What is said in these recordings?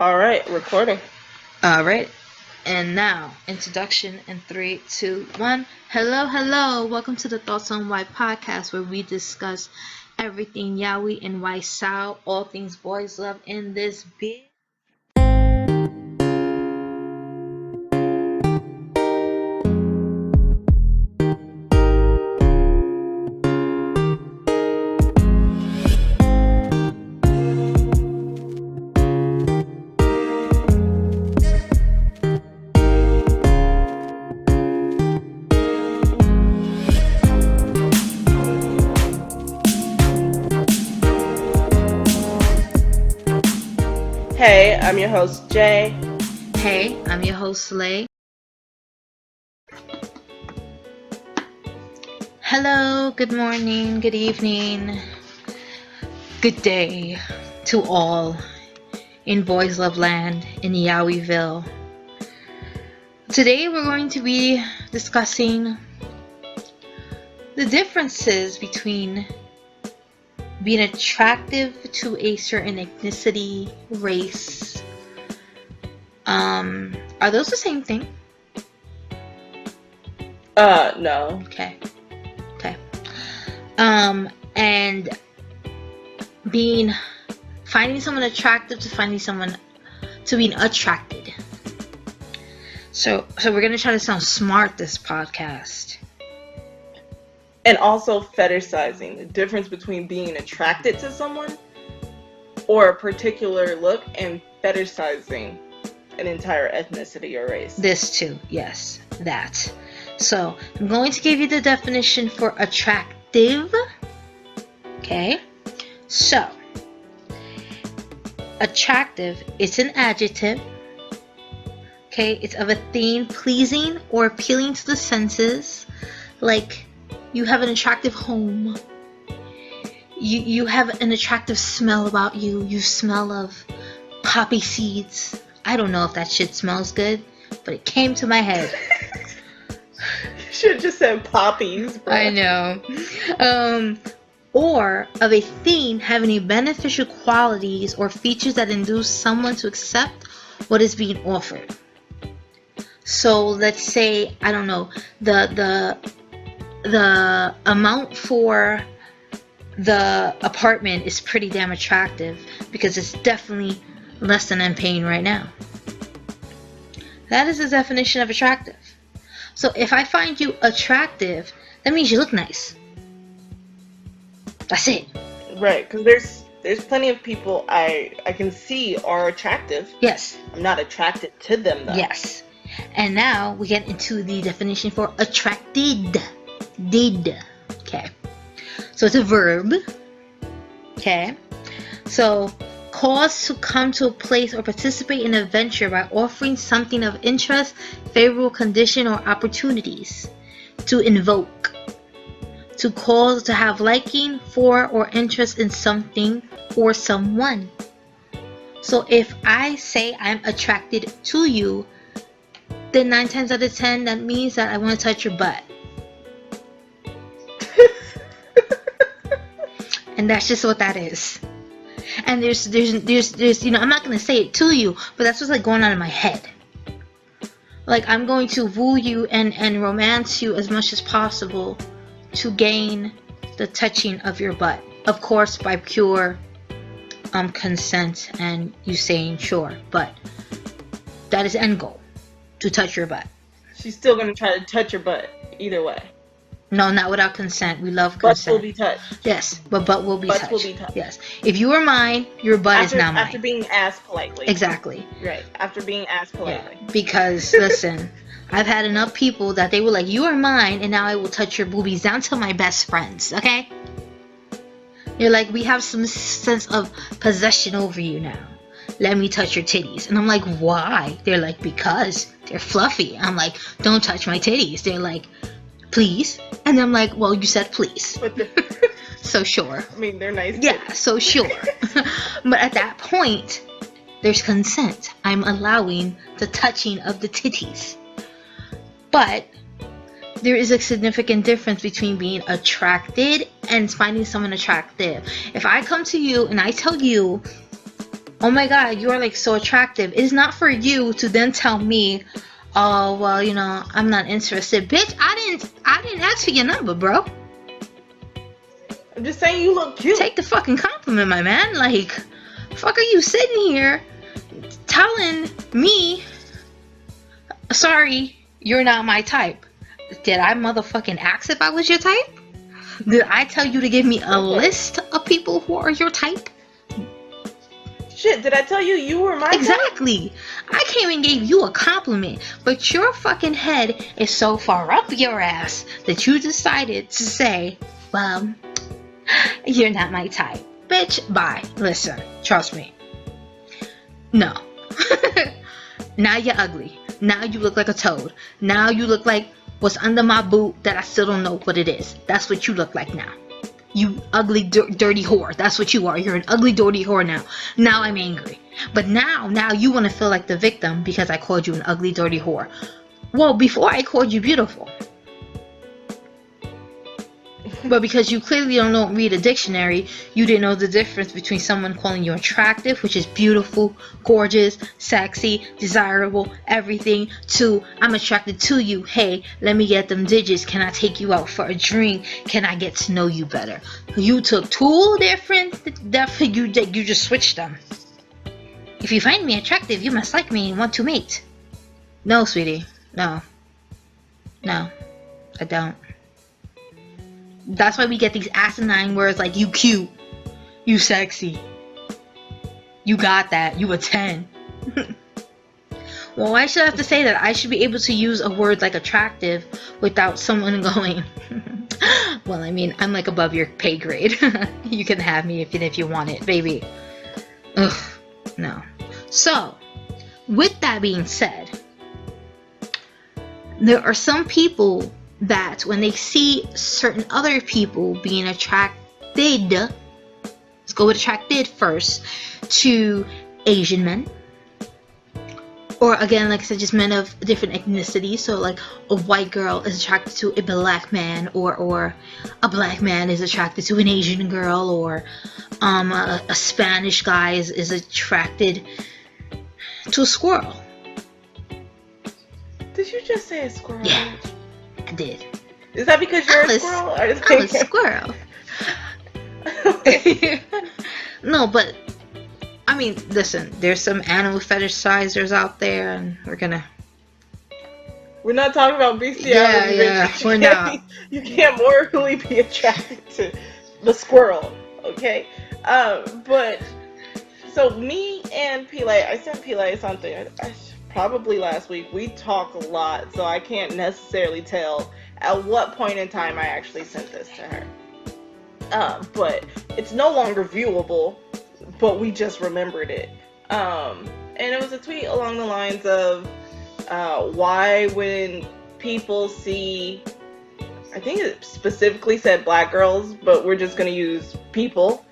All right, recording. All right. And now, introduction in 3, 2, 1. Hello. Welcome to the Thoughts on Why podcast, where we discuss everything yaoi and why sao, all things boys love in this big. Hey, I'm your host, Jay. Hey, I'm your host, Slay. Hello, good morning, good evening, good day to all in Boys Love Land in Yowieville. Today we're going to be discussing the differences between being attractive to a certain ethnicity, race. Are those the same thing? No. Okay. And finding someone attractive to finding someone to being attracted. So we're gonna try to sound smart this podcast. And also fetishizing, the difference between being attracted to someone or a particular look and fetishizing an entire ethnicity or race. This too, yes, that. So I'm going to give you the definition for attractive. Okay, so attractive, it's an adjective. Okay, it's of a thing pleasing or appealing to the senses, like you have an attractive home. You have an attractive smell about you. You smell of poppy seeds. I don't know if that shit smells good, but it came to my head. You should have just said poppies, bro. I know. Or of a thing having a beneficial qualities or features that induce someone to accept what is being offered. So let's say, I don't know, the amount for the apartment is pretty damn attractive because it's definitely less than I'm paying right now. That is the definition of attractive. So if I find you attractive, that means you look nice. That's it. Right, because there's plenty of people I can see are attractive. Yes. I'm not attracted to them though. Yes. And now we get into the definition for attracted. Did. Okay. So it's a verb. Okay. So cause to come to a place or participate in a venture by offering something of interest, favorable condition, or opportunities. To invoke. To cause to have liking for or interest in something or someone. So if I say I'm attracted to you, then 9 times out of 10 that means that I want to touch your butt. And that's just what that is. And there's I'm not gonna say it to you, but that's what's like going on in my head. Like I'm going to woo you and romance you as much as possible to gain the touching of your butt. Of course, by pure consent and you saying sure, but that is end goal, to touch your butt. She's still gonna try to touch your butt either way. No, not without consent. We love consent. Butts will be touched. Yes, but butt will be Butts touched. will be touched. Yes. If you are mine, your butt is not mine. After being asked politely. Exactly. Right. After being asked politely. Yeah. Because listen, I've had enough people that they were like, "You are mine," and now I will touch your boobies down to my best friends. Okay? You're like, we have some sense of possession over you now. Let me touch your titties. And I'm like, why? They're like, because they're fluffy. I'm like, don't touch my titties. They're like, please. And I'm like, well, you said please. So sure. I mean, they're nice. Yeah, so sure. But at that point, there's consent. I'm allowing the touching of the titties. But there is a significant difference between being attracted and finding someone attractive. If I come to you and I tell you, oh my god, you are like so attractive. It's not for you to then tell me, oh well, you know, I'm not interested. Bitch, I didn't ask for your number, bro. I'm just saying you look cute. Take the fucking compliment, my man. Like, fuck are you sitting here telling me, sorry, you're not my type? Did I motherfucking ask if I was your type? Did I tell you to give me a list of people who are your type? Shit, did I tell you you were my type? Exactly. I came and gave you a compliment, but your fucking head is so far up your ass that you decided to say, well, you're not my type. Bitch, bye. Listen, trust me. No. Now you're ugly. Now you look like a toad. Now you look like what's under my boot that I still don't know what it is. That's what you look like now. You ugly, dirty whore. That's what you are. You're an ugly, dirty whore now. Now I'm angry. But now you want to feel like the victim because I called you an ugly, dirty whore. Well, before I called you beautiful. But because you clearly don't read a dictionary, you didn't know the difference between someone calling you attractive, which is beautiful, gorgeous, sexy, desirable, everything, to I'm attracted to you. Hey, let me get them digits. Can I take you out for a drink? Can I get to know you better? You took two different, you just switched them. If you find me attractive, you must like me and want to mate. No, sweetie. No. No, I don't. That's why we get these asinine words like you cute, you sexy, you got that, you a 10. Well, why should I have to say that? I should be able to use a word like attractive without someone going, well, I mean, I'm like above your pay grade. You can have me if you want it, baby. Ugh, no. So, with that being said, there are some people that when they see certain other people being attracted, let's go with attracted first, to Asian men, or again, like I said, just men of different ethnicities. So like a white girl is attracted to a black man, or a black man is attracted to an Asian girl, or a Spanish guy is attracted to a squirrel. Did you just say a squirrel? Yeah. I did. Is that because you're a squirrel? I'm a squirrel. No, but I mean, listen, there's some animal fetishizers out there, and we're not talking about bestiality. Yeah, we're not. You can't morally be attracted to the squirrel, okay? But so me and Pele, I sent Pele something. Probably last week. We talk a lot, so I can't necessarily tell at what point in time I actually sent this to her. But it's no longer viewable, but we just remembered it. And it was a tweet along the lines of why when people see, I think it specifically said black girls, but we're just going to use people,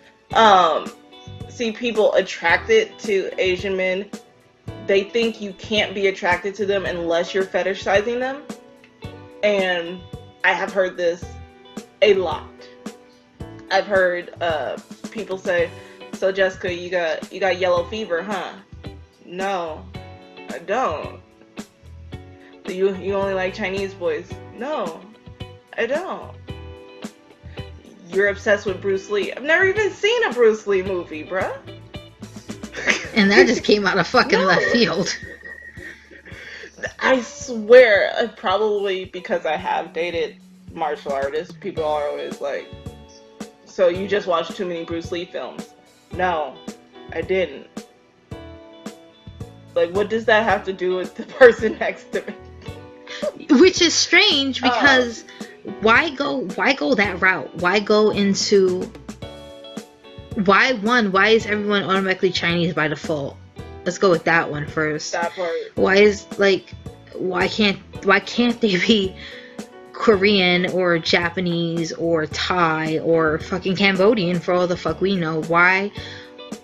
see people attracted to Asian men, they think you can't be attracted to them unless you're fetishizing them. And I have heard this a lot. I've heard people say, so Jessica, you got yellow fever, huh? No, I don't. You only like Chinese boys? No, I don't. You're obsessed with Bruce Lee. I've never even seen a Bruce Lee movie, bruh. And that just came out of fucking left field. I swear, probably because I have dated martial artists, people are always like, so you just watched too many Bruce Lee films. No, I didn't. Like, what does that have to do with the person next to me? Which is strange because why go that route? Why go into why is everyone automatically Chinese by default? Let's go with that one first. That part. Why can't they be Korean or Japanese or Thai or fucking Cambodian for all the fuck we know? Why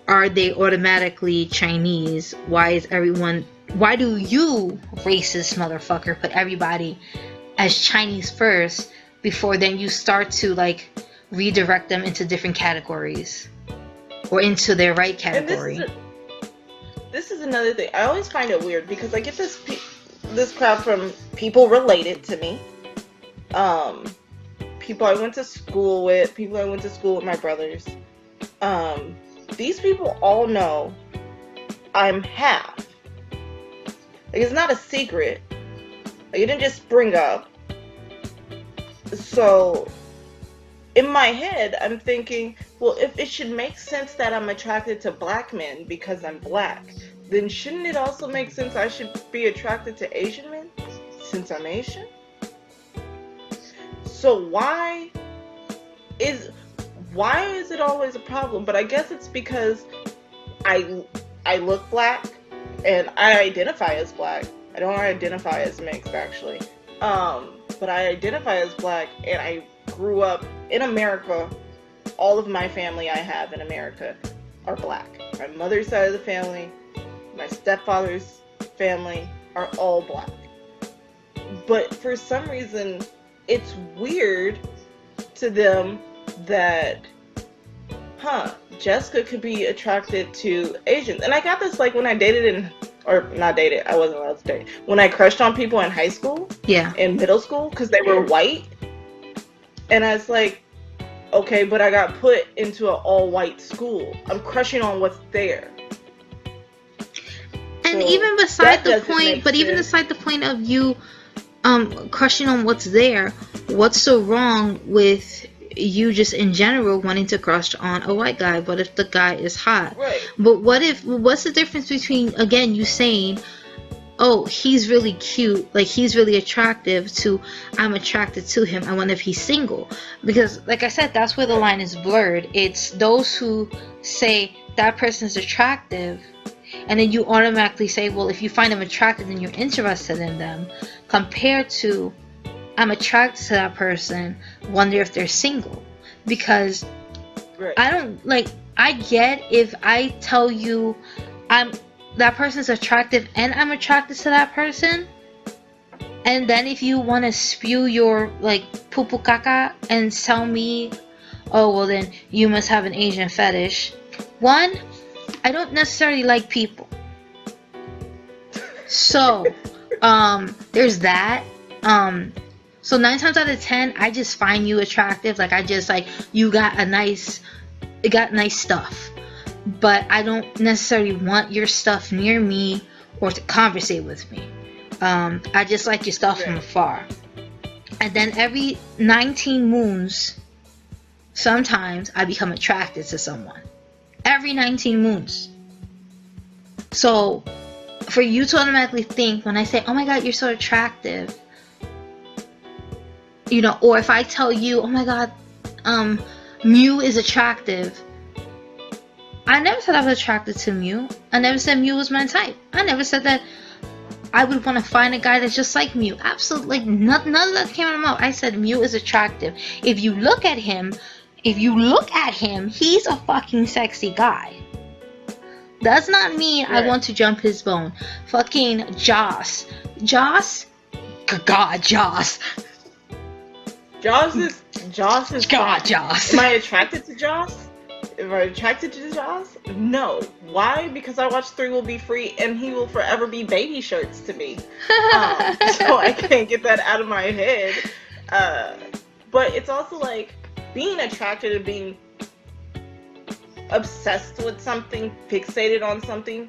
are they automatically Chinese? Why do you, racist motherfucker, put everybody as Chinese first before then you start to like redirect them into different categories or into their right category? this is another thing. I always find it weird because I get this crap from people related to me, people I went to school with, people I went to school with my brothers. These people all know I'm half. Like, it's not a secret. Like, it didn't just spring up. So, in my head, I'm thinking, well, if it should make sense that I'm attracted to black men because I'm black, then shouldn't it also make sense I should be attracted to Asian men since I'm Asian? So why is it always a problem? But I guess it's because I look black and I identify as black. I don't identify as mixed, actually. But I identify as black, and I grew up in America. All of my family I have in America are black. My mother's side of the family, my stepfather's family are all black. But for some reason, it's weird to them that, Jessica could be attracted to Asians. And I got this, like, when I dated I wasn't allowed to date. When I crushed on people in high school, in middle school, because they were white. And I was like, okay, but I got put into an all-white school. I'm crushing on what's there. And so even beside the point of you crushing on what's there, what's so wrong with you just in general wanting to crush on a white guy? What if the guy is hot? Right. But what's the difference between, again, you saying, oh, he's really cute, like he's really attractive, to I'm attracted to him, I wonder if he's single? Because like I said, that's where the line is blurred. It's those who say that person's attractive, and then you automatically say, well, if you find them attractive, then you're interested in them, compared to I'm attracted to that person, wonder if they're single. Because I get if I tell you that person's attractive and I'm attracted to that person, and then if you want to spew your like poo-poo caca and tell me, oh, well then you must have an Asian fetish. One, I don't necessarily like people. So, there's that. So 9 times out of 10, I just find you attractive. Like, I just, like, you got nice stuff. But I don't necessarily want your stuff near me or to conversate with me. I just like your stuff from afar. And then every 19 moons, sometimes I become attracted to someone. Every 19 moons. So, for you to automatically think, when I say, oh my god, you're so attractive, you know, or if I tell you, oh my god, Mew is attractive, I never said I was attracted to Mew. I never said Mew was my type. I never said that I would want to find a guy that's just like Mew. Absolutely, none of that came out of my mouth. I said Mew is attractive. If you look at him, he's a fucking sexy guy. Does not mean I want to jump his bone. Fucking Joss. Joss? God, Joss. Joss is God, fine. Joss. Am I attracted to Joss? Am I attracted to Joss? No. Why? Because I watched 3 Will Be Free, and he will forever be baby shirts to me. So I can't get that out of my head. But it's also like being attracted and being obsessed with something, fixated on something,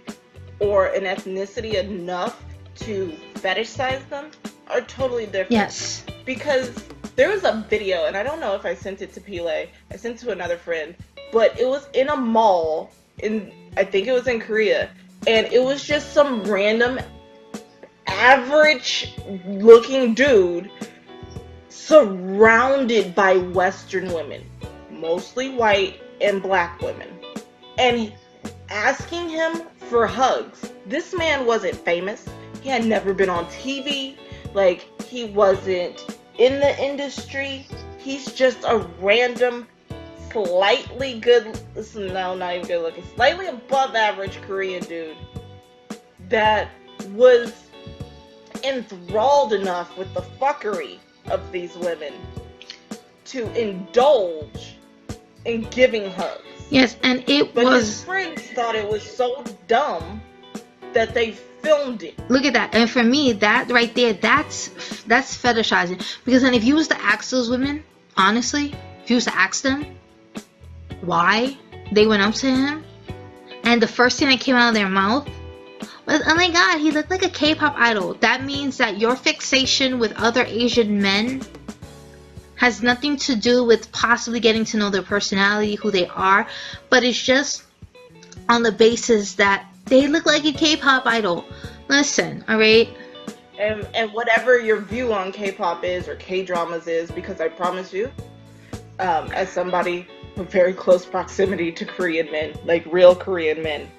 or an ethnicity enough to fetishize them are totally different. Yes. Because there was a video, and I don't know if I sent it to Pile, I sent it to another friend, but it was in a mall, I think it was in Korea, and it was just some random average looking dude surrounded by Western women, mostly white and black women, and asking him for hugs. This man wasn't famous. He had never been on TV. Like, he wasn't in the industry. He's just a random, slightly good, no, not even good looking, slightly above average Korean dude that was enthralled enough with the fuckery of these women to indulge in giving hugs. Yes, and but his friends thought it was so dumb that they filmed it. Look at that. And for me, that right there, that's fetishizing. Because then if you was to ask those women, honestly, if you was to ask them why they went up to him, and the first thing that came out of their mouth was, oh my god, he looked like a K-pop idol. That means that your fixation with other Asian men has nothing to do with possibly getting to know their personality, who they are, but it's just on the basis that they look like a K-pop idol. Listen, alright? And whatever your view on K-pop is, or K-dramas is, because I promise you, as somebody with very close proximity to Korean men, like real Korean men,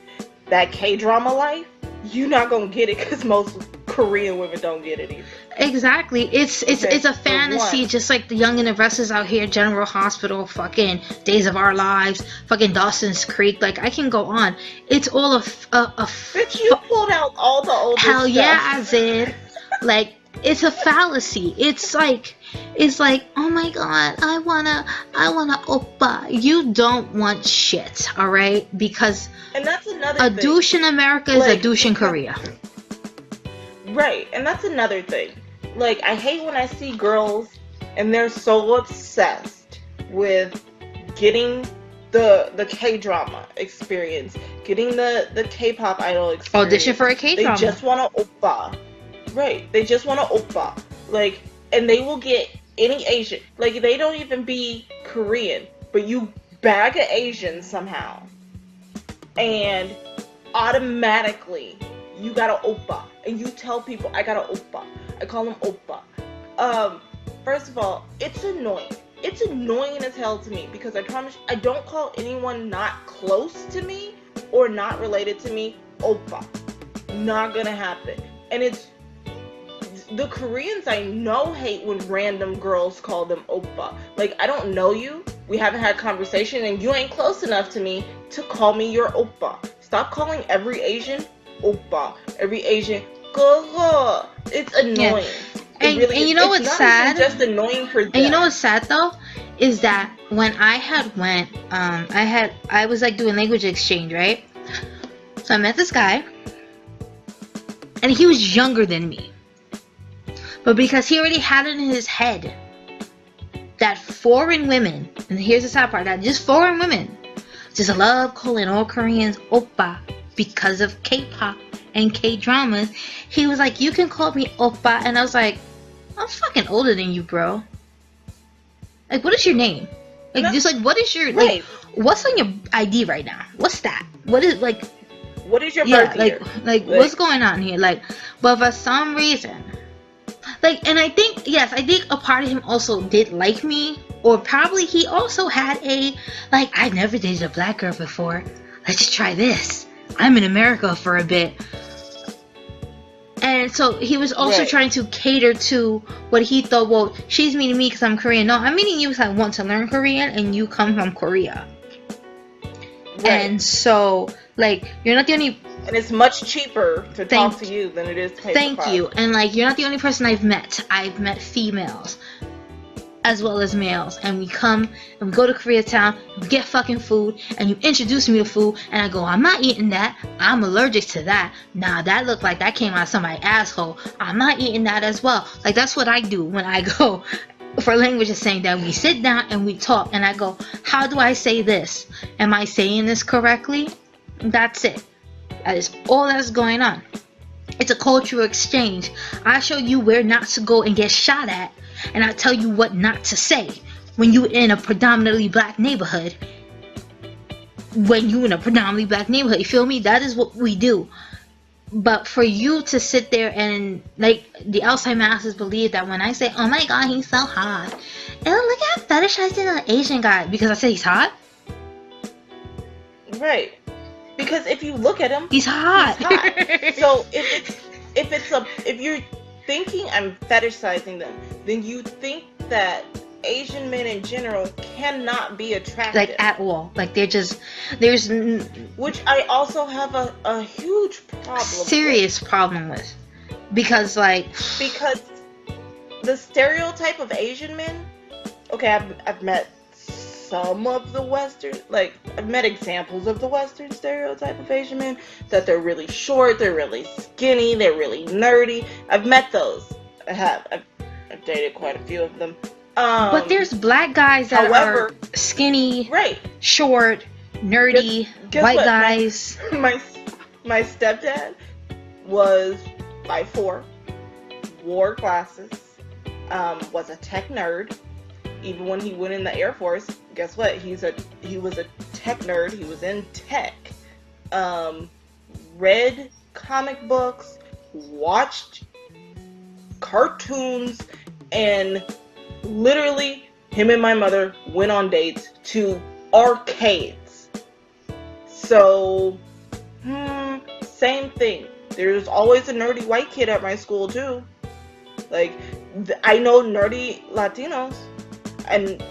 that K-drama life, you're not gonna get it because most Korean women don't get it either. Exactly. It's a fantasy, just like the Young and the Restless out here, General Hospital, fucking Days of Our Lives, fucking Dawson's Creek. Like, I can go on. It's all a Bitch, you pulled out all the old hell stuff. yeah, I did. Like, it's a fallacy. It's like, oh my god, I wanna oppa. You don't want shit, alright? Because and that's another a thing. douche in America is a douche in Korea. Right, and that's another thing. Like, I hate when I see girls and they're so obsessed with getting the K-drama experience, getting the K-pop idol experience. Audition for a K-drama. They just want to oppa. Right, they just want to oppa. Like, and they will get any Asian. Like, they don't even be Korean, but you bag an Asian somehow, and automatically you got a oppa. And you tell people, I got an oppa. I call them oppa. First of all, it's annoying. It's annoying as hell to me, because I promise you, I don't call anyone not close to me or not related to me oppa. Not gonna happen. And it's the Koreans I know hate when random girls call them oppa. Like, I don't know you, we haven't had conversation, and you ain't close enough to me to call me your oppa. Stop calling every Asian oppa. Every Asian girl. It's annoying. Yeah. And you know what's sad? It's just annoying for them. And you know what's sad though? Is that when I had went, I was like doing language exchange, right? So I met this guy, and he was younger than me. But because he already had it in his head that foreign women, and here's the sad part, that just foreign women just love calling all Koreans oppa because of K-pop and K-dramas, he was like, you can call me oppa. And I was like, I'm fucking older than you, bro. Like, what is your name? Like, just like, what is your, like, what's on your ID right now? What's that? What is, like, what is your birth year? Like, what's going on here? Like, but for some reason, like, and I think a part of him also did like me, or probably he also had a, like, I've never dated a black girl before. Let's try this. I'm in America for a bit. And so he was also trying to cater to what he thought, well, she's meeting me because I'm Korean. No, I'm meeting you because I want to learn Korean, and you come from Korea. Right. And so, like, you're not the only... And it's much cheaper to talk to you than it is to pay Thank you. And, like, you're not the only person I've met. I've met females as well as males, and we come and we go to Koreatown, we get fucking food, and you introduce me to food, and I go, I'm not eating that, I'm allergic to that. Nah, that looked like that came out of somebody's asshole, I'm not eating that as well. Like, that's what I do when I go for language, is saying that we sit down and we talk, and I go, how do I say this? Am I saying this correctly? That's it. That is all that's going on. It's a cultural exchange. I show you where not to go and get shot at, and I tell you what not to say when you're in a predominantly black neighborhood. You feel me? That is what we do. But for you to sit there and, like, the outside masses believe that when I say, oh my god, he's so hot, and look at fetishizing an Asian guy because I say he's hot. Right. Because if you look at him, he's hot. So if you're thinking I'm fetishizing them, then you think that Asian men in general cannot be attractive. Like, at all. Like, there's... Which I also have a huge problem serious problem with. Because, like... Because the stereotype of Asian men... Okay, I've met some of the Western, like, I've met examples of the Western stereotype of Asian men, that they're really short, they're really skinny, they're really nerdy. I've met those. I have. I've dated quite a few of them. But there's black guys that are skinny, right, short, nerdy, guess white what? guys. My stepdad was 5'4", wore glasses, was a tech nerd. Even when he went in the Air Force, guess what? He was a tech nerd. He was in tech. Read comic books, watched cartoons, and literally him and my mother went on dates to arcades. So, same thing. There's always a nerdy white kid at my school too. Like, I know nerdy Latinos. And,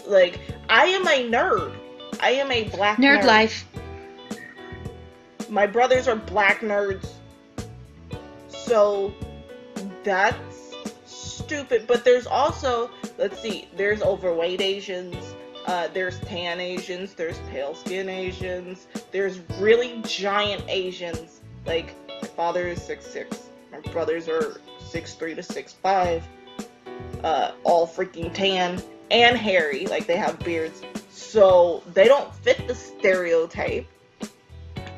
like, I am a nerd. I am a black nerd. Nerd life. My brothers are black nerds. So, that's stupid. But there's also, let's see, there's overweight Asians. There's tan Asians. There's pale skin Asians. There's really giant Asians. Like, my father is 6'6". My brothers are 6'3" to 6'5". All freaking tan and hairy, like they have beards, so they don't fit the stereotype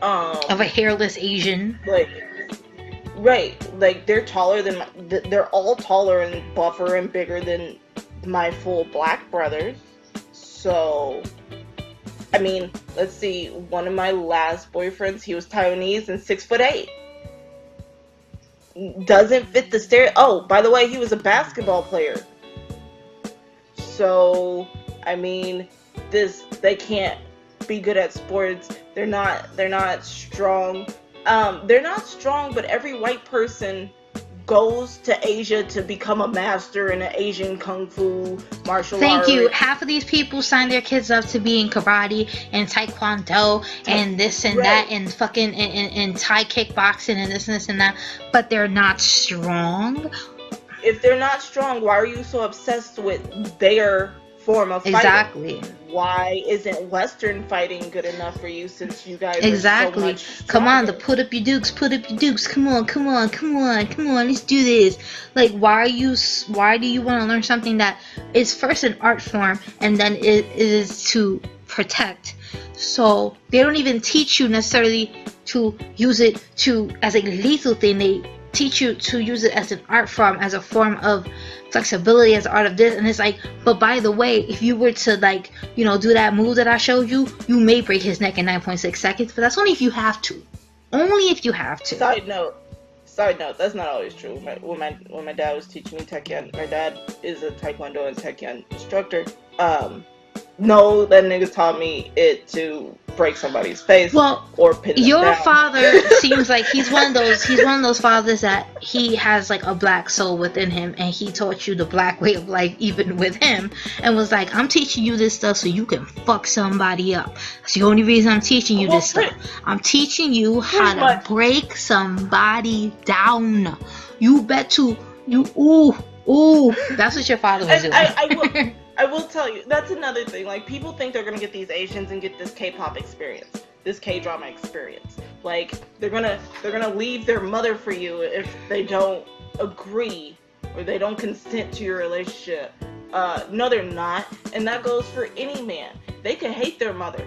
of a hairless Asian. Like, right, like they're taller than they're all taller and buffer and bigger than my full black brothers. So, I mean, let's see, one of my last boyfriends, he was Taiwanese and 6'8". Doesn't fit the stereo. Oh, by the way, he was a basketball player. So, I mean, they can't be good at sports. They're not strong. They're not strong, but every white person goes to Asia to become a master in an Asian kung fu martial art. Thank you. Half of these people sign their kids up to be in karate and taekwondo and this and that and fucking and Thai kickboxing and this and that, but they're not strong. If they're not strong, why are you so obsessed with their form of fighting? Exactly. Why isn't Western fighting good enough for you, since you guys exactly. are so much stronger? Come on, put up your dukes. Come on, let's do this. Like, why do you want to learn something that is first an art form and then it is to protect? So they don't even teach you necessarily to use it as a lethal thing. They teach you to use it as an art form, as a form of flexibility, as art of this. And it's like, but by the way, if you were to, like, you know, do that move that I showed you, you may break his neck in 9.6 seconds, but that's only if you have to. Only if you have to. Side note, that's not always true. When my dad was teaching me Taekwondo, my dad is a Taekwondo and Taekwondo instructor. No, that nigga taught me it to break somebody's face or pin them your down. Father seems like he's one of those fathers that he has like a black soul within him, and he taught you the black way of life even with him, and was like, I'm teaching you this stuff so you can fuck somebody up. That's the only reason I'm teaching you this stuff. I'm teaching you how to break somebody down. You bet to ooh, that's what your father was doing. I will tell you, that's another thing. Like, people think they're gonna get these Asians and get this K-pop experience, this K-drama experience. Like, they're gonna leave their mother for you if they don't agree or they don't consent to your relationship. No, they're not, and that goes for any man. They can hate their mother.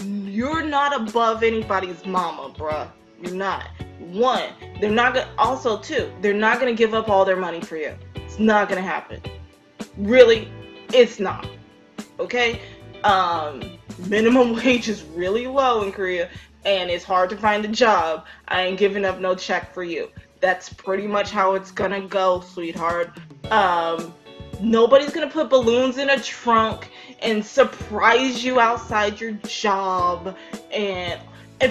You're not above anybody's mama, bruh. You're not. One, they're not gonna. Also, two, they're not gonna give up all their money for you. It's not gonna happen. Really. It's not. Okay? Minimum wage is really low in Korea, and it's hard to find a job. I ain't giving up no check for you. That's pretty much how it's gonna go, sweetheart. Nobody's gonna put balloons in a trunk and surprise you outside your job and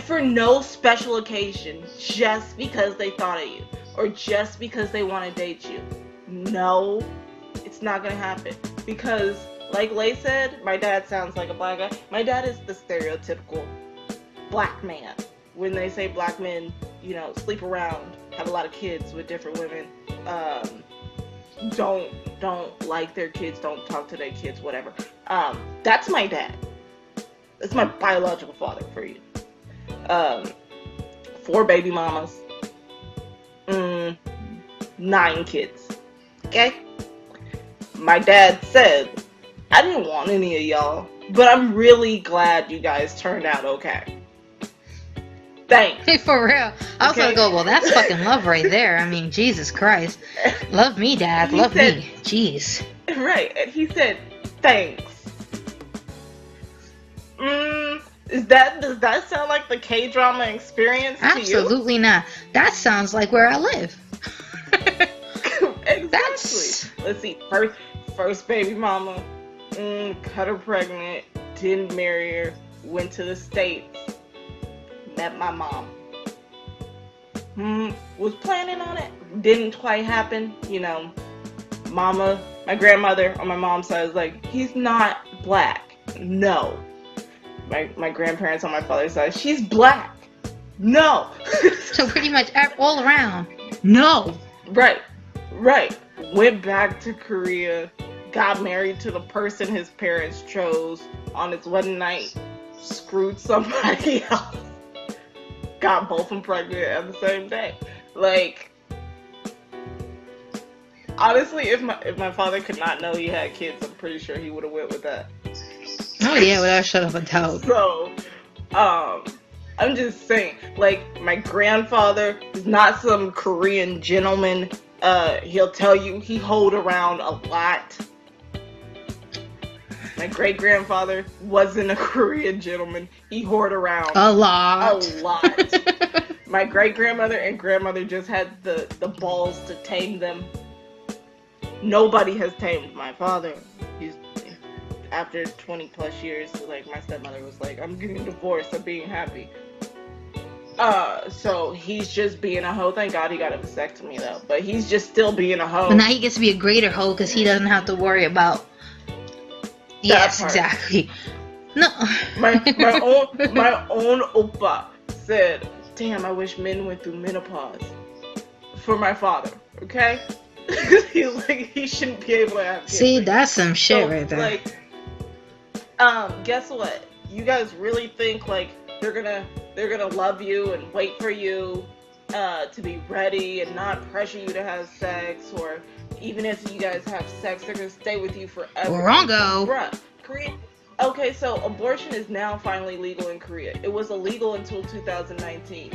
for no special occasion, just because they thought of you or just because they want to date you. No, it's not gonna happen. Because, like Lay said, my dad sounds like a black guy. My dad is the stereotypical black man. When they say black men, you know, sleep around, have a lot of kids with different women, don't like their kids, don't talk to their kids, whatever. That's my dad. That's my biological father for you. 4 baby mamas. 9 kids. Okay? My dad said, I didn't want any of y'all, but I'm really glad you guys turned out okay. Thanks. Hey, for real. I was Okay. gonna go, well, that's fucking love right there. I mean, Jesus Christ. Love me, Dad. He Love said- me. Jeez. Right, and he said, thanks. Does that sound like the K-drama experience to you? Absolutely not. That sounds like where I live. Exactly. That's- Let's see. First baby mama, cut her pregnant, didn't marry her, went to the States, met my mom. Was planning on it, didn't quite happen. You know, mama, my grandmother on my mom's side was like, he's not black. No. My grandparents on my father's side, she's black. No. So pretty much all around. No. Right. Went back to Korea, got married to the person his parents chose on his wedding night, screwed somebody else, got both of them pregnant at the same day. Like, honestly, if my father could not know he had kids, I'm pretty sure he would have went with that. Oh yeah, without a shadow of a doubt. So, I'm just saying, like, my grandfather is not some Korean gentleman. He'll tell you he hold around a lot. My great grandfather wasn't a Korean gentleman. He hoard around A lot. a lot. My great grandmother and grandmother just had the balls to tame them. Nobody has tamed my father. He's after 20 plus years, like, my stepmother was like, I'm getting divorced, I'm being happy. So he's just being a hoe. Thank God he got a vasectomy though, but he's just still being a hoe. But now he gets to be a greater hoe because he doesn't have to worry about. Yes, part. exactly. No. my own oppa said, damn, I wish men went through menopause for my father. Okay. He's like, he shouldn't be able to have kids. See, that's some shit So, right there. like, guess what? You guys really think like they're gonna love you and wait for you to be ready and not pressure you to have sex, or even if you guys have sex, they're gonna stay with you forever. Wrongo. Bruh, Korea. Okay, so abortion is now finally legal in Korea. It was illegal until 2019,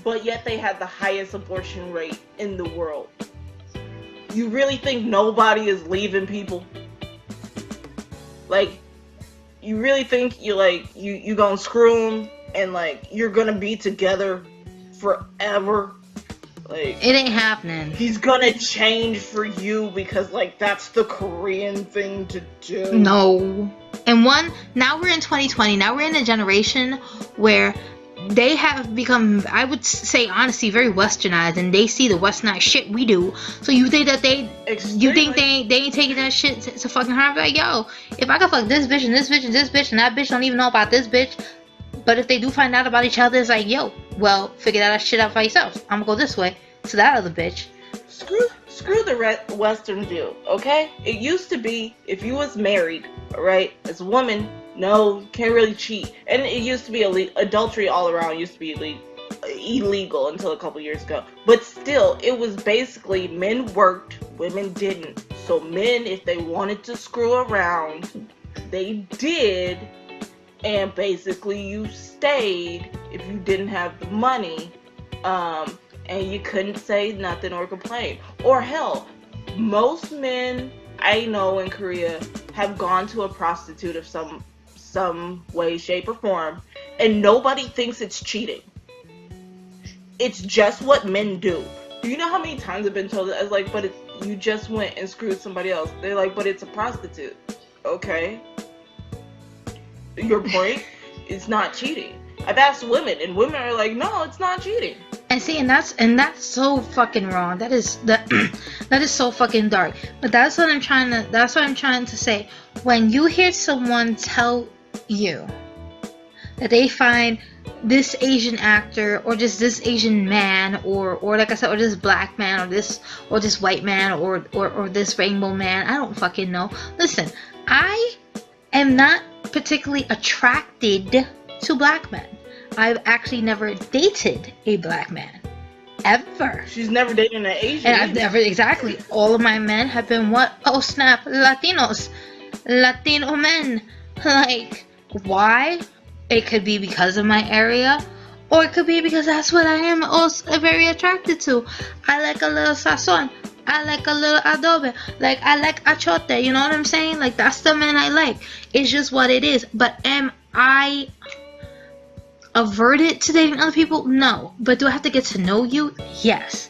but yet they had the highest abortion rate in the world. You really think nobody is leaving people? Like, you really think you gonna screw them and like you're gonna be together forever? Like, It ain't happening. he's gonna change for you because like that's the Korean thing to do. No. And now we're in 2020. Now we're in a generation where they have become, I would say honestly, very westernized, and they see the westernized shit we do. So you think that they ain't taking that shit to fucking harm? Like, yo, if I can fuck this bitch and this bitch and this bitch and that bitch don't even know about this bitch, but if they do find out about each other, it's like, yo, well, figure that shit out for yourself. I'm gonna go this way to that other bitch. Screw the Western view, okay? It used to be if you was married, right, as a woman, no, you can't really cheat. And it used to be adultery all around used to be illegal until a couple years ago. But still, it was basically men worked, women didn't. So men, if they wanted to screw around, they did. And basically you stayed if you didn't have the money. And you couldn't say nothing or complain. Or hell, most men I know in Korea have gone to a prostitute of some way, shape, or form, and nobody thinks it's cheating. It's just what men do. Do you know how many times I've been told that? I was like, but you just went and screwed somebody else. They're like, but it's a prostitute. Okay. Your point? It's not cheating. I've asked women, and women are like, no, it's not cheating. And see, and that's so fucking wrong. That is so fucking dark. But that's what I'm trying to say. When you hear someone tell you that they find this Asian actor or just this Asian man or like I said, or this black man or this white man or this rainbow man, I don't fucking know. Listen, I am not particularly attracted to black men. I've actually never dated a black man. Ever. She's never dated an Asian. And I've never, exactly. All of my men have been what? Oh snap, Latinos. Latino men. Like, why? It could be because of my area, or it could be because that's what I am also very attracted to. I like a little sazon. I like a little adobe. Like, I like achote. You know what I'm saying? Like, that's the man I like. It's just what it is. But am I averted to dating other people? No. But do I have to get to know you? Yes.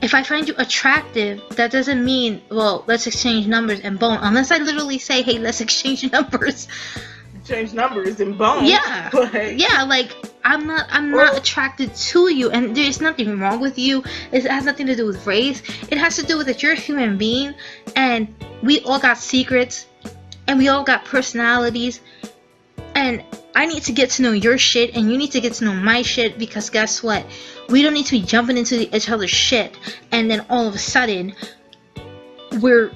If I find you attractive, that doesn't mean, well, let's exchange numbers and bone. Unless I literally say, hey, let's exchange numbers. Exchange numbers and bone. Yeah. Yeah, like, I'm not attracted to you, and there's nothing wrong with you. It has nothing to do with race. It has to do with that you're a human being, and we all got secrets, and we all got personalities, and I need to get to know your shit, and you need to get to know my shit, because guess what? We don't need to be jumping into each other's shit, and then all of a sudden, we're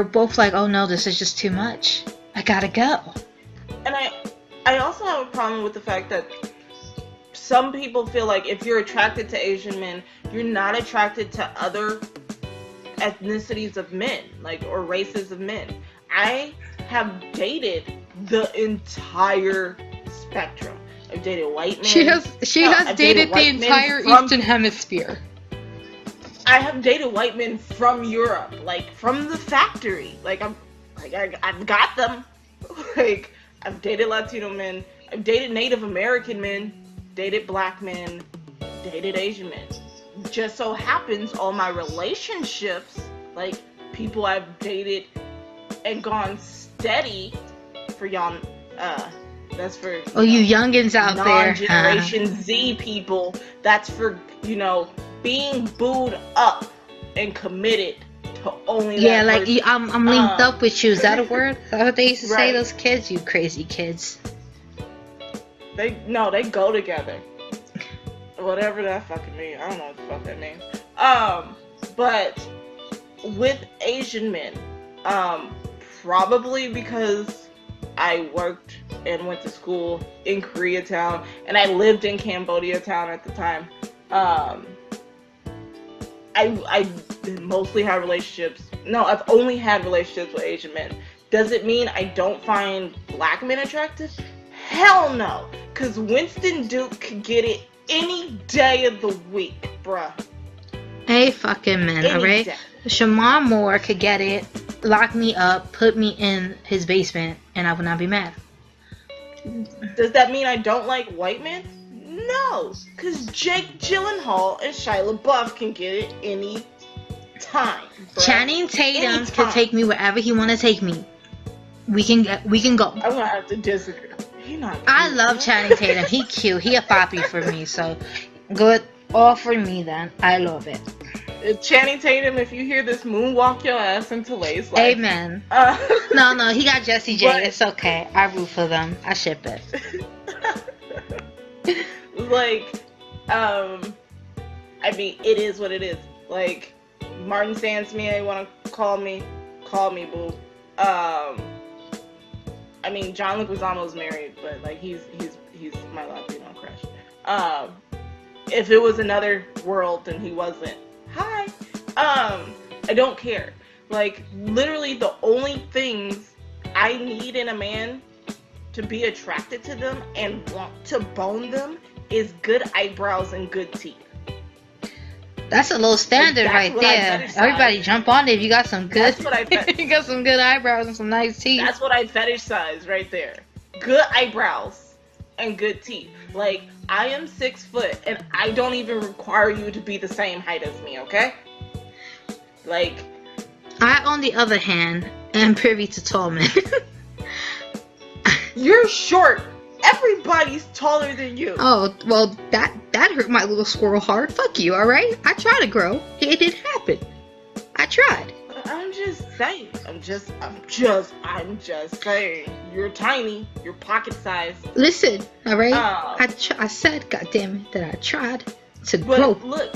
both like, oh no, this is just too much. I gotta go. And I also have a problem with the fact that some people feel like if you're attracted to Asian men, you're not attracted to other ethnicities of men, like, or races of men. I have dated the entire spectrum. I've dated white men. She has dated the entire Eastern Hemisphere. I have dated white men from Europe, like from the factory. I've got them. Like, I've dated Latino men. I've dated Native American men. Dated black men. Dated Asian men. Just so happens all my relationships, like people I've dated and gone steady for y'all. That's for you youngins out there. Non-Generation Z people. That's for being booed up and committed to only yeah, that like person. I'm linked up with you. Is that a word? Is that what they used to say? Right. Those kids, you crazy kids. They go together. Whatever that fucking means. I don't know what the fuck that means. But with Asian men, probably because I worked and went to school in Koreatown, and I lived in Cambodia Town at the time. I mostly had relationships. No, I've only had relationships with Asian men. Does it mean I don't find black men attractive? Hell no. Because Winston Duke could get it any day of the week, bruh. Hey, fucking man, alright? Shamar Moore could get it, lock me up, put me in his basement, and I would not be mad. Does that mean I don't like white men? No, because Jake Gyllenhaal and Shia LaBeouf can get it any time. Bro. Channing Tatum can take me wherever he want to take me. We can go. I'm gonna have to disagree. He's not cute. I love Channing Tatum. He cute. He a poppy for me. So good. All for me then. I love it. Channing Tatum, if you hear this, moonwalk your ass into Lay's life. Amen. No, he got Jessie J. But it's okay. I root for them. I ship it. Like, I mean, it is what it is. Like, Martin Sandsmeer, you want to call me, boo. I mean, John Leguizamo's married, but like, he's my Latino crush. If it was another world, then he wasn't. Hi. I don't care. Like, literally, the only things I need in a man to be attracted to them and want to bone them is good eyebrows and good teeth. That's a low standard right there. Everybody jump on it if you got some good. That's what I you got some good eyebrows and some nice teeth. That's what I fetishize right there. Good eyebrows and good teeth. Like, I am 6 foot and I don't even require you to be the same height as me, okay? Like, I, on the other hand, am privy to tall men. You're short. Everybody's taller than you. Oh, well, that hurt my little squirrel heart. Fuck you, alright? I tried to grow. It didn't happen. I tried. I'm just saying. I'm just saying. You're tiny. You're pocket sized. Listen, alright? I said, goddammit, that I tried to grow. But look,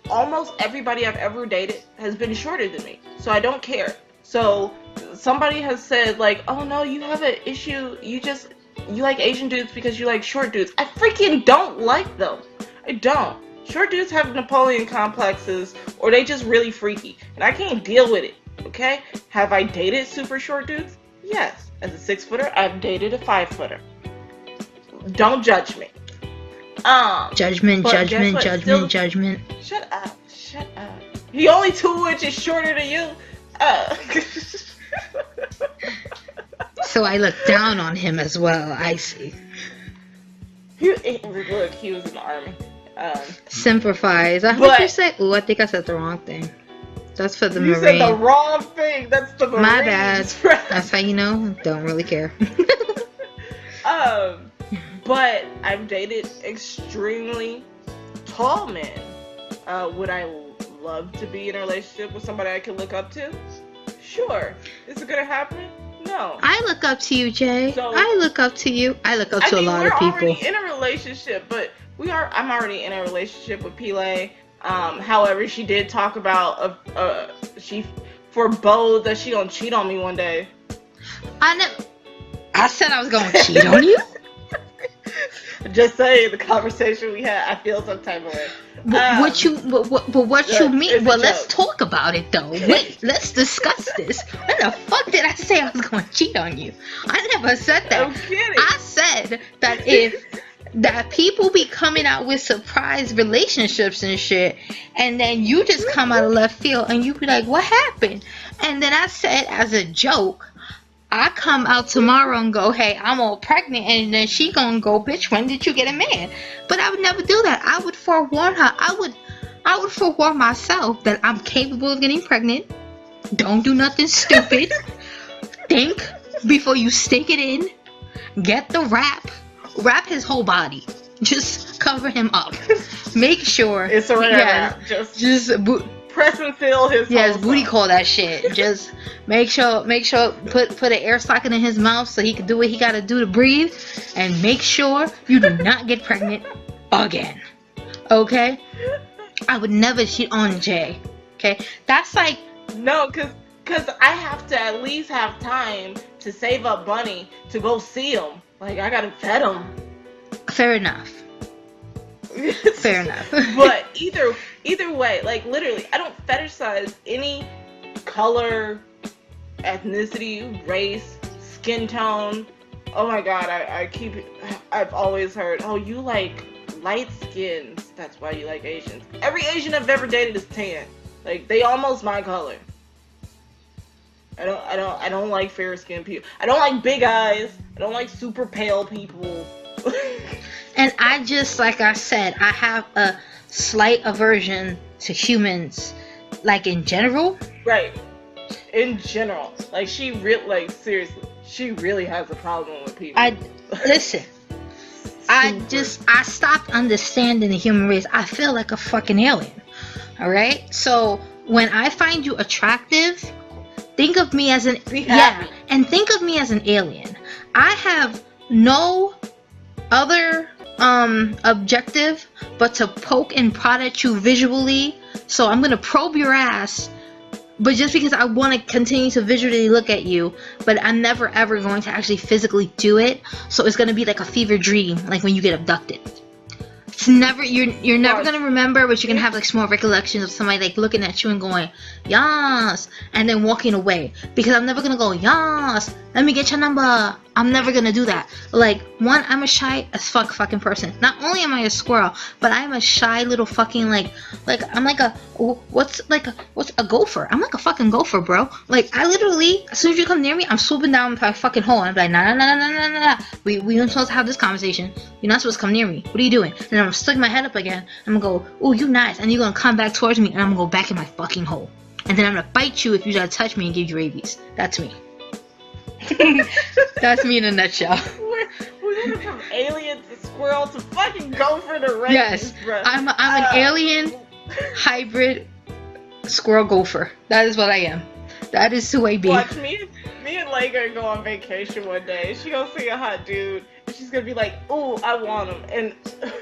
almost everybody I've ever dated has been shorter than me. So I don't care. So somebody has said, like, oh no, you have an issue, you like Asian dudes because you like short dudes. I freaking don't like them. I don't. Short dudes have Napoleon complexes, or they just really freaky, and I can't deal with it, okay? Have I dated super short dudes? Yes. As a 6-footer, I've dated a 5-footer. Don't judge me. Judgment. Shut up. He only 2 inches shorter than you. So I look down on him as well. I see. He was in the army. Simplifies. I heard you say. Oh, I think I said the wrong thing. That's for the Marine. You said the wrong thing. That's the Marine. My bad. That's how you know. Don't really care. But I've dated extremely tall men. Would I love to be in a relationship with somebody I can look up to? Sure. Is it gonna happen? No. I look up to you, Jay. So, I look up to you. I look up to a lot of people. We're already in a relationship, but I'm already in a relationship with Pile. However, she did talk about she forebode that she gonna cheat on me one day. I said I was gonna cheat on you. Just saying, the conversation we had, I feel some type of way. What you mean? Well, let's talk about it though. Wait, let's discuss this. When the fuck did I say I was gonna cheat on you? I never said that. I'm kidding. I said that people be coming out with surprise relationships and shit, and then you just come out of left field and you be like, what happened? And then I said as a joke, I come out tomorrow and go, hey, I'm all pregnant, and then she gonna go, bitch, when did you get a man? But I would never do that. I would forewarn her. I would forewarn myself that I'm capable of getting pregnant. Don't do nothing stupid. Think before you stick it in. Get the wrap his whole body. Just cover him up. Make sure it's a wrap. Just press and seal his. Yes, booty call that shit. Just make sure put an air socket in his mouth so he can do what he gotta do to breathe, and make sure you do not get pregnant again. Okay? I would never cheat on Jay. Okay? That's like no, cause I have to at least have time to save up money to go see him. Like I gotta vet him. Fair enough. Fair enough. But either way, like literally, I don't fetishize any color, ethnicity, race, skin tone. Oh my god, I've always heard, oh, you like light skins, that's why you like Asians. Every Asian I've ever dated is tan. Like they almost my color. I don't like fair skinned people. I don't like big eyes. I don't like super pale people. And I just, like I said, I have a slight aversion to humans, like in general. Right. In general. Like seriously, she really has a problem with people. Listen. I stopped understanding the human race. I feel like a fucking alien. Alright? So when I find you attractive, think of me as and think of me as an alien. I have no other objective but to poke and prod at you visually. So I'm gonna probe your ass, but just because I want to continue to visually look at you, but I'm never ever going to actually physically do it. So it's gonna be like a fever dream, like when you get abducted. It's never you're never gonna remember, but you can have like small recollections of somebody like looking at you and going yas, and then walking away. Because I'm never gonna go yas, let me get your number. I'm never gonna do that. Like, one, I'm a shy as fucking person. Not only am I a squirrel, but I'm a shy little fucking like I'm like what's a gopher? I'm like a fucking gopher, bro. Like I literally, as soon as you come near me, I'm swooping down my fucking hole. And I'm like nah. We aren't supposed to have this conversation. You're not supposed to come near me. What are you doing? And then I'm gonna stick my head up again. I'm gonna go, ooh, you nice, and you're gonna come back towards me, and I'm gonna go back in my fucking hole. And then I'm gonna bite you if you try to touch me and give you rabies. That's me. That's me in a nutshell. We went from alien to squirrel to fucking gopher to rabies. Yes, bro. I'm an alien hybrid squirrel gopher. That is what I am. That is who I be. Watch me and Leg are go on vacation one day. She gonna see a hot dude, and she's gonna be like, "Ooh, I want him," and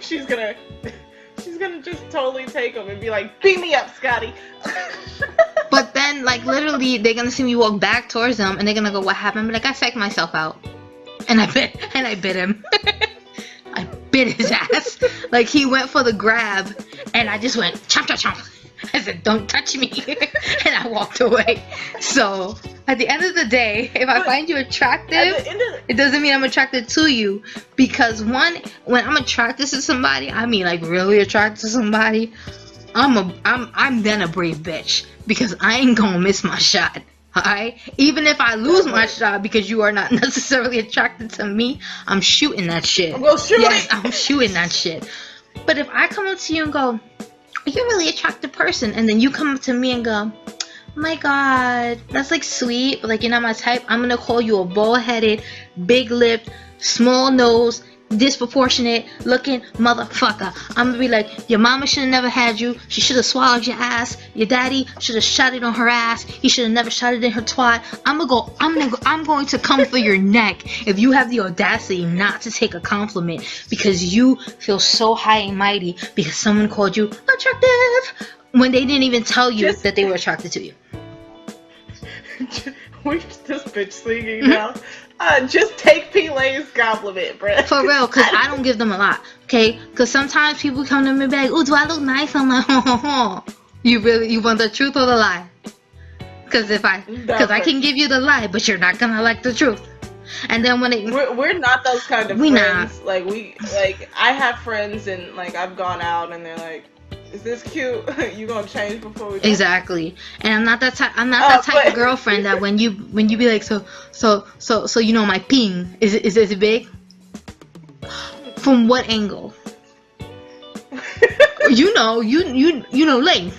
she's gonna just totally take him and be like, "Beat me up, Scotty." But then, like, literally, they're gonna see me walk back towards them, and they're gonna go, "What happened?" I'm like, "I psyched myself out," and I bit him. I bit his ass. Like, he went for the grab, and I just went chomp chomp chomp. I said, "Don't touch me," and I walked away. So, at the end of the day, if I find you attractive, it doesn't mean I'm attracted to you. Because when I'm attracted to somebody, I mean, like, really attracted to somebody, I'm then a brave bitch, because I ain't gonna miss my shot. Alright? Even if I lose my shot because you are not necessarily attracted to me, I'm shooting that shit. I'm gonna shoot Yes, I'm shooting that shit. But if I come up to you and go, "You're a really attractive person," and then you come up to me and go, "Oh my god, that's like sweet, but like you're not my type," I'm gonna call you a bald-headed, big-lipped, small nose, disproportionate looking motherfucker. I'm gonna be like, "Your mama should have never had you. She should have swallowed your ass. Your daddy should have shot it on her ass. He should have never shot it in her twat." I'm going to come for your neck if you have the audacity not to take a compliment because you feel so high and mighty because someone called you attractive when they didn't even tell you that they were attracted to you. Where's this bitch singing now? Just take P-Lane's compliment, bruh. For real, because I don't give them a lot, okay? Because sometimes people come to me and be like, "Oh, do I look nice?" I'm like, "Oh, you want the truth or the lie?" Because I can give you the lie, but you're not gonna like the truth. And then when we're not those kind of we friends. Not. Like I have friends and like I've gone out and they're like, "Is this cute? You gonna change before we go?" Exactly. And I'm not that type of girlfriend that when you be like, so you know my ping is it big? From what angle? you know length.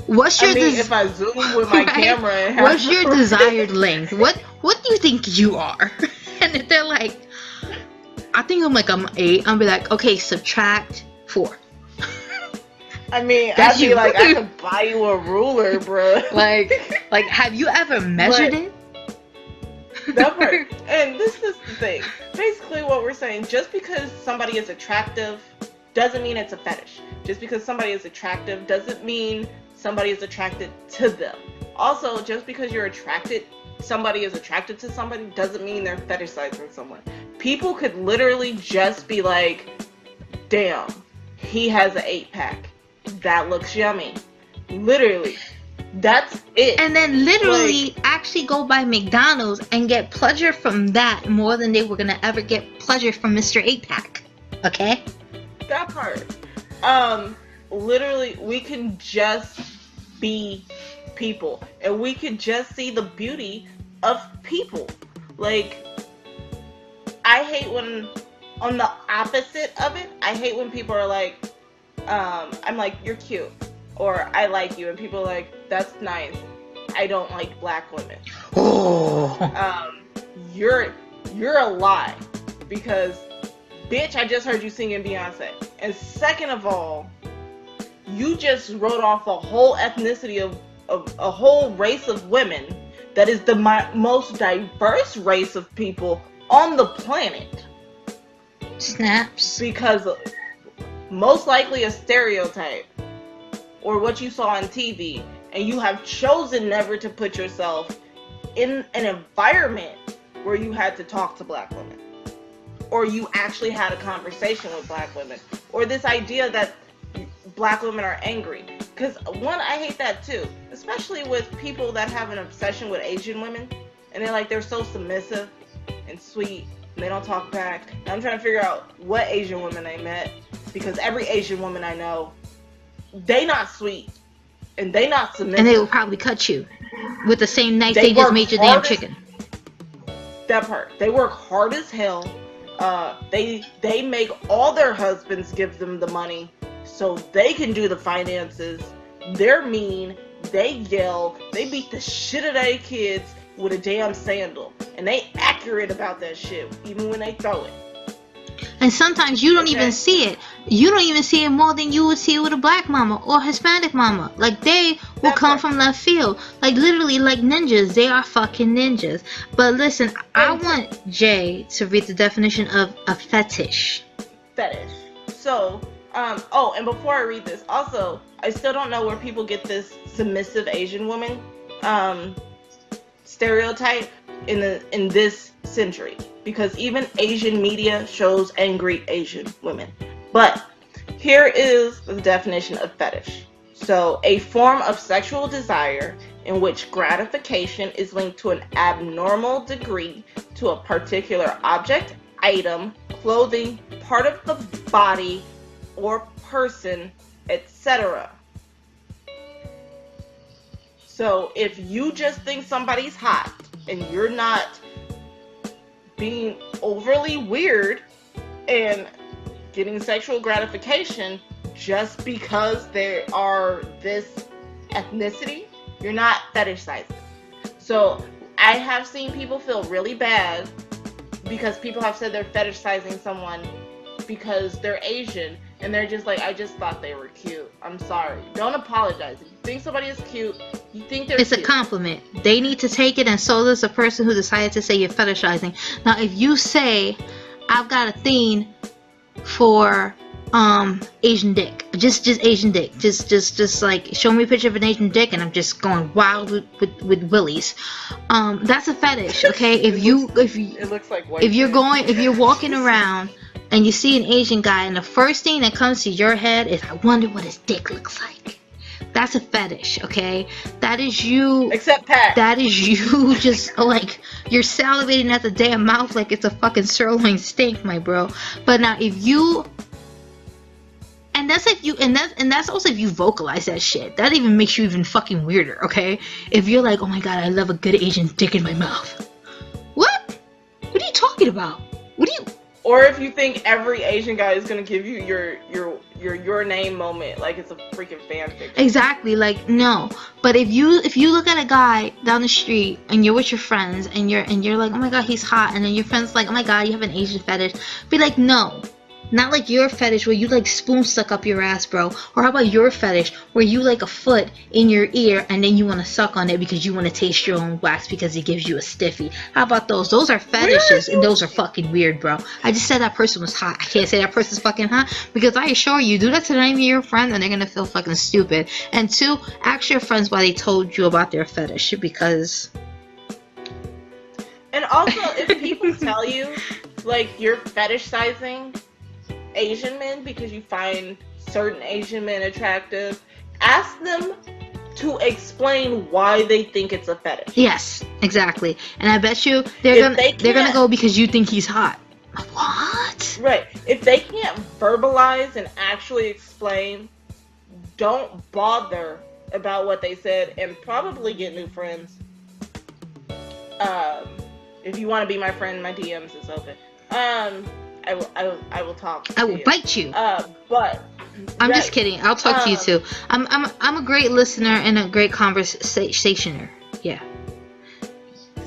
What's your if I zoom with my camera and have what's your desired length? What do you think you are? And if they're like, I think I'm 8, I'll be like, okay, subtract 4. I mean, I'd be like, I could buy you a ruler, bro. like, have you ever measured it? That part. And this is the thing. Basically, what we're saying, just because somebody is attractive doesn't mean it's a fetish. Just because somebody is attractive doesn't mean somebody is attracted to them. Also, just because somebody is attracted to somebody doesn't mean they're fetishizing someone. People could literally just be like, "Damn, he has an 8-pack. That looks yummy." Literally. That's it. And then literally actually go by McDonald's and get pleasure from that more than they were going to ever get pleasure from Mr. 8-pack. Okay? That part. Literally, we can just be people. And we can just see the beauty of people. Like, I hate when, on the opposite of it, I hate when people are like, I'm like, "You're cute," or "I like you," and people are like, "That's nice. I don't like black women." Oh. You're a lie, because, bitch, I just heard you singing Beyonce. And second of all, you just wrote off a whole ethnicity of a whole race of women that is the most diverse race of people on the planet. Snaps. Because most likely a stereotype or what you saw on TV, and you have chosen never to put yourself in an environment where you had to talk to black women, or you actually had a conversation with black women, or this idea that black women are angry. Because one, I hate that too, especially with people that have an obsession with Asian women, and they're so submissive and sweet, and they don't talk back. And I'm trying to figure out what Asian women I met, because every Asian woman I know, they not sweet, and they not submissive. And they will probably cut you with the same knife they just made your damn chicken. That part. They work hard as hell. They make all their husbands give them the money so they can do the finances. They're mean. They yell. They beat the shit out of their kids with a damn sandal. And they accurate about that shit, even when they throw it. And sometimes you don't even see it. You don't even see it more than you would see it with a black mama or Hispanic mama. Like, they will come from left field. Like, literally, like ninjas. They are fucking ninjas. But listen, I want Jay to read the definition of a fetish. Fetish. So, Oh, and before I read this, also, I still don't know where people get this submissive Asian woman stereotype in this century, because even Asian media shows angry Asian women. But here is the definition of fetish. So, a form of sexual desire in which gratification is linked to an abnormal degree to a particular object, item, clothing, part of the body, or person, etc. So if you just think somebody's hot and you're not being overly weird and getting sexual gratification just because they are this ethnicity, you're not fetishizing. So I have seen people feel really bad because people have said they're fetishizing someone because they're Asian, and they're just like, I just thought they were cute. I'm sorry. Don't apologize. If you think somebody is cute, you think they're It's cute. a compliment. They need to take it, and so does the person who decided to say you're fetishizing. Now, if you say, I've got a thing for Asian dick, just Asian dick, just like show me a picture of an Asian dick, and I'm just going wild with willies. That's a fetish, okay? If It looks like white. if you're walking around and you see an Asian guy, and the first thing that comes to your head is, I wonder what his dick looks like. That's a fetish, okay? That is you. Except Pat. That is you just like, you're salivating at the damn mouth like it's a fucking sirloin steak, my bro. But now if you, and that's if you, and that's also if you vocalize that shit. That even makes you even fucking weirder, okay? If you're like, oh my god, I love a good Asian dick in my mouth. What? What are you talking about? What are you? Or if you think every Asian guy is gonna give you your name moment, like it's a freaking fanfic. Exactly, like no. But if you look at a guy down the street and you're with your friends and you're like, oh my god, he's hot, and then your friend's like, oh my god, you have an Asian fetish, be like, no. Not like your fetish where you like spoon stuck up your ass, bro. Or how about your fetish where you like a foot in your ear and then you want to suck on it because you want to taste your own wax because it gives you a stiffy. How about those? Those are fetishes, and those are fucking weird, bro. I just said that person was hot. I can't say that person's fucking hot because I assure you, do that to any of your friends and they're gonna feel fucking stupid. And two, ask your friends why they told you about their fetish, because. And also, if people tell you like you're fetishizing Asian men because you find certain Asian men attractive, ask them to explain why they think it's a fetish. Yes, exactly. And I bet you they're gonna go because you think he's hot. What? Right. If they can't verbalize and actually explain, don't bother about what they said and probably get new friends. If you want to be my friend, my DMs is open. I will talk to you. I will bite you. But I'm just kidding. I'll talk to you too. I'm a great listener and a great conversationer. Yeah.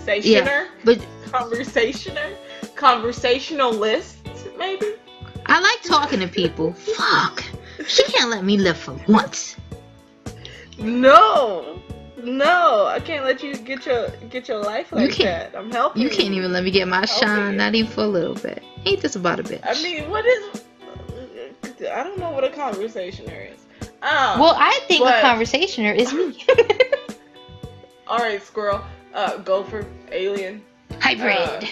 Stationer? But Conversationalist, maybe? I like talking to people. Fuck. She can't let me live for once. No, I can't let you get your life like that. I'm helping you. You can't even let me get my shine, not even for a little bit. Ain't this about a bitch? I mean, what is... I don't know what a conversationer is. Well, I think a conversationer is me. Alright, squirrel. Gopher, alien. Hybrid.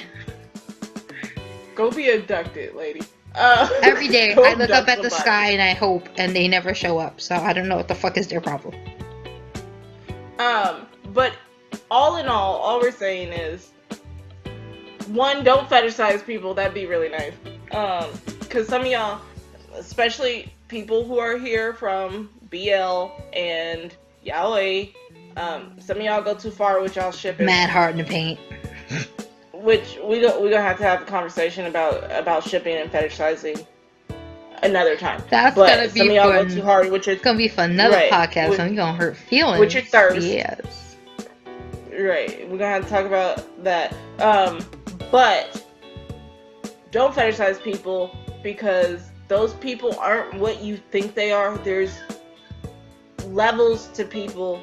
Go be abducted, lady. Every day, I look up at the sky and I hope, and they never show up. So I don't know what the fuck is their problem. But all in all we're saying is, one, don't fetishize people. That'd be really nice. Cause some of y'all, especially people who are here from BL and Yaoi, some of y'all go too far with y'all shipping. Mad hard in the paint. Which we're gonna have to have a conversation about shipping and fetishizing another time. That's but gonna be some of y'all fun. go too hard, which is It's gonna be for another podcast, and you're gonna hurt feelings. With your thirst. Yes. Right. We're gonna have to talk about that. But don't fetishize people, because those people aren't what you think they are. There's levels to people.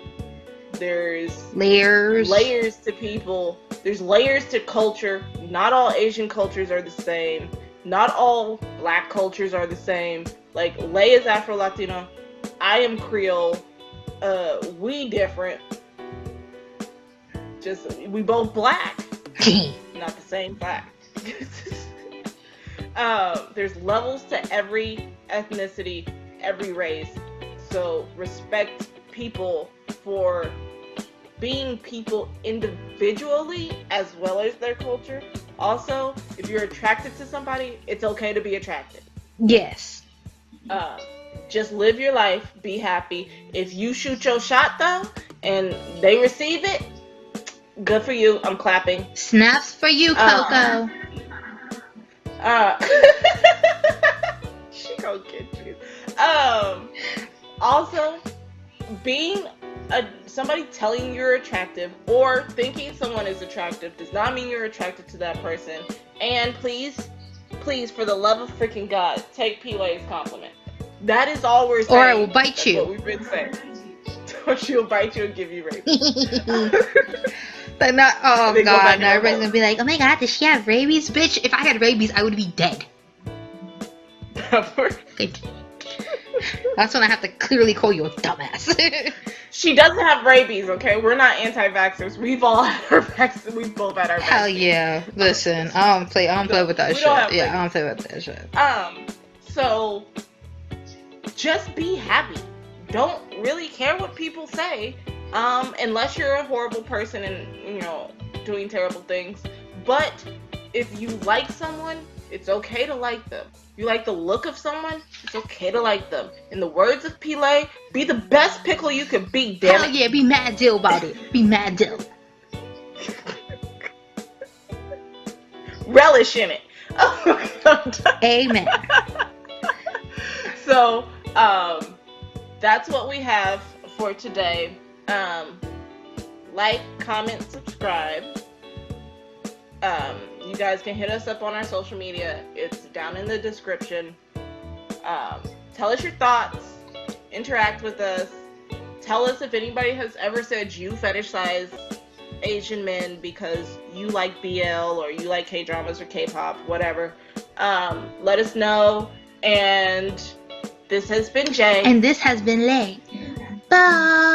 There's layers to people. There's layers to culture. Not all Asian cultures are the same. Not all black cultures are the same. Like, Lay is Afro-Latino. I am Creole. We different. Just, we both black. Not the same black. There's levels to every ethnicity, every race. So respect people for being people individually as well as their culture. Also, if you're attracted to somebody, it's okay to be attracted. Yes. Just live your life, be happy. If you shoot your shot though, and they receive it, good for you. I'm clapping. Snaps for you, Coco. She gonna get you. Also, being somebody telling you're attractive or thinking someone is attractive does not mean you're attracted to that person. And please, for the love of freaking God, take P-Lay's compliment. That is all we're saying. Or it will bite That's you. what we've been saying. Or she'll bite you and give you rabies. But not, oh They go god, back now and everybody's gonna be like, oh my god, does she have rabies? Bitch, if I had rabies, I would be dead. Okay. That's when I have to clearly call you a dumbass. She doesn't have rabies, okay? We're not anti-vaxxers. We've all had our vaccine. We've both had our vaccine. Hell yeah. Listen, I don't play with that we shit. don't have Yeah, I don't play with that shit. So just be happy. Don't really care what people say. Unless you're a horrible person and, you know, doing terrible things. But if you like someone, it's okay to like them. You like the look of someone, it's okay to like them. In the words of Pele, be the best pickle you could be, damn Hell it. yeah, be mad dill about it. Be mad dill. Relish in it. Amen. So, that's what we have for today. Like, comment, subscribe. You guys can hit us up on our social media. It's down in the description. Tell us your thoughts. Interact with us. Tell us if anybody has ever said you fetishize Asian men because you like BL or you like K-dramas or K-pop, whatever. Let us know. And this has been Jay. And this has been Lay. Bye.